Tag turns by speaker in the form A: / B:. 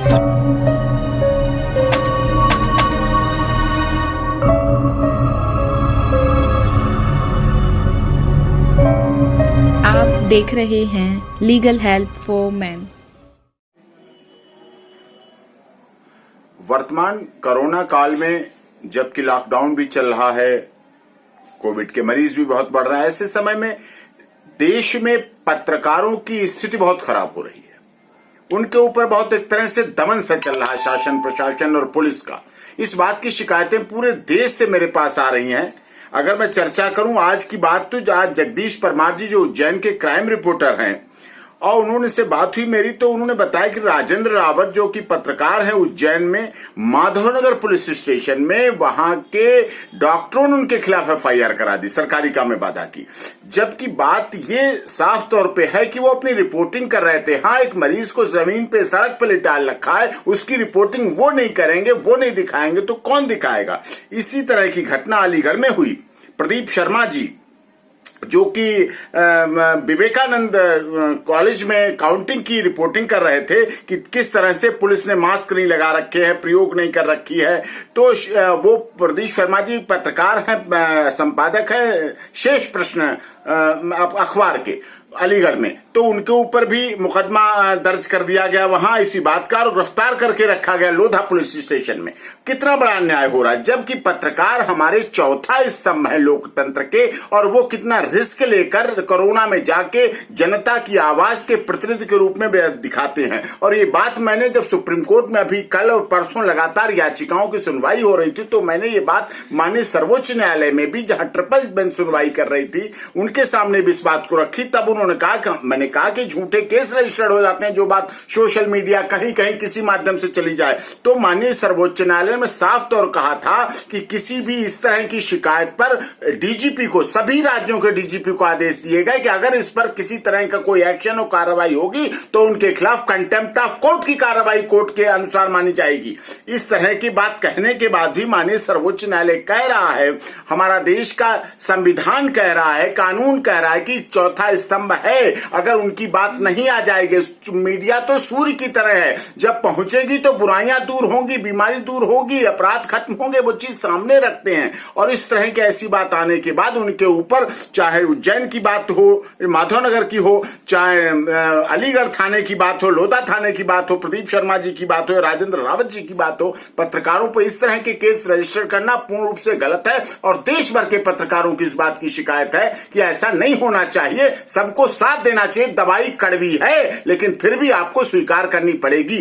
A: आप देख रहे हैं लीगल हेल्प फॉर मैन।
B: वर्तमान कोरोना काल में जबकि लॉकडाउन भी चल रहा है, कोविड के मरीज भी बहुत बढ़ रहा है, ऐसे समय में देश में पत्रकारों की स्थिति बहुत खराब हो रही है। उनके ऊपर बहुत एक तरह से दमन सा चल रहा है शासन, प्रशासन और पुलिस का। इस बात की शिकायतें पूरे देश से मेरे पास आ रही हैं। अगर मैं चर्चा करूं आज की बात, तो आज जगदीश परमार जी जो उज्जैन के क्राइम रिपोर्टर हैं और उन्होंने से बात हुई मेरी, तो उन्होंने बताया कि राजेंद्र रावत जो कि पत्रकार हैं उज्जैन में, माधवनगर पुलिस स्टेशन में वहां के डॉक्टरों ने उनके खिलाफ एफआईआर करा दी, सरकारी काम में बाधा की। जबकि बात ये साफ तौर पे है कि वो अपनी रिपोर्टिंग कर रहे थे। हाँ, एक मरीज को जमीन पे सड़क पे लिटा रखा है, उसकी रिपोर्टिंग वो नहीं करेंगे, वो नहीं दिखाएंगे तो कौन दिखाएगा। इसी तरह की घटना अलीगढ़ में हुई। प्रदीप शर्मा जी जो कि विवेकानंद कॉलेज में काउंटिंग की रिपोर्टिंग कर रहे थे कि किस तरह से पुलिस ने मास्क नहीं लगा रखे हैं, प्रयोग नहीं कर रखी है, तो वो प्रदीप शर्मा जी पत्रकार हैं, संपादक हैं शेष प्रश्न अखबार के अलीगढ़ में, तो उनके ऊपर भी मुकदमा दर्ज कर दिया गया वहां इसी बात का और गिरफ्तार करके रखा गया लोधा पुलिस स्टेशन में। कितना बड़ा अन्याय हो रहा है, जबकि पत्रकार हमारे चौथा स्तंभ है लोकतंत्र के, और वो कितना रिस्क लेकर कोरोना में जाके जनता की आवाज के प्रतिनिधि के रूप में दिखाते हैं। और ये बात मैंने जब सुप्रीम कोर्ट में अभी कल और परसों लगातार याचिकाओं की सुनवाई हो रही थी, तो मैंने ये बात माननीय सर्वोच्च न्यायालय में भी, जहां ट्रिपल बेंच सुनवाई कर रही थी, उनके सामने भी इस बात को रखी। तब उन्होंने कहा, मैंने कहा कि झूठे केस रजिस्टर्ड हो जाते हैं जो बात सोशल मीडिया कहीं कहीं किसी माध्यम से चली जाए। तो माननीय सर्वोच्च न्यायालय में साफ तौर कहा था कि किसी भी इस तरह की शिकायत पर डीजीपी को, सभी राज्यों के डीजीपी को आदेश दिए गए कि अगर इस पर किसी तरह का कोई एक्शन और कार्रवाई होगी तो उनके खिलाफ कंटेम्प्ट ऑफ कोर्ट की कार्रवाई कोर्ट के अनुसार मानी जाएगी। इस तरह की बात कहने के बाद भी माननीय सर्वोच्च न्यायालय कह रहा है, हमारा देश का संविधान कह रहा है, कानून कह रहा है कि चौथा स्तंभ है, अगर उनकी बात नहीं आ जाएगी। मीडिया तो सूर्य की तरह है, जब पहुंचेगी तो बुराइयां दूर होंगी, बीमारी दूर होगी, अपराध खत्म होंगे, वो चीज सामने रखते हैं। और इस तरह की ऐसी बात आने के बाद उनके ऊपर, चाहे उज्जैन की बात हो, माधवनगर की हो, चाहे अलीगढ़ थाने की बात हो, लोधा थाने की बात हो, प्रदीप शर्मा जी की बात हो, राजेंद्र रावत जी की बात हो, पत्रकारों पर इस तरह के केस रजिस्टर करना पूर्ण रूप से गलत है। और देश भर के पत्रकारों की इस बात की शिकायत है कि ऐसा नहीं होना चाहिए। सबको साथ देना चाहिए। दवाई कड़वी है लेकिन फिर भी आपको स्वीकार करनी पड़ेगी।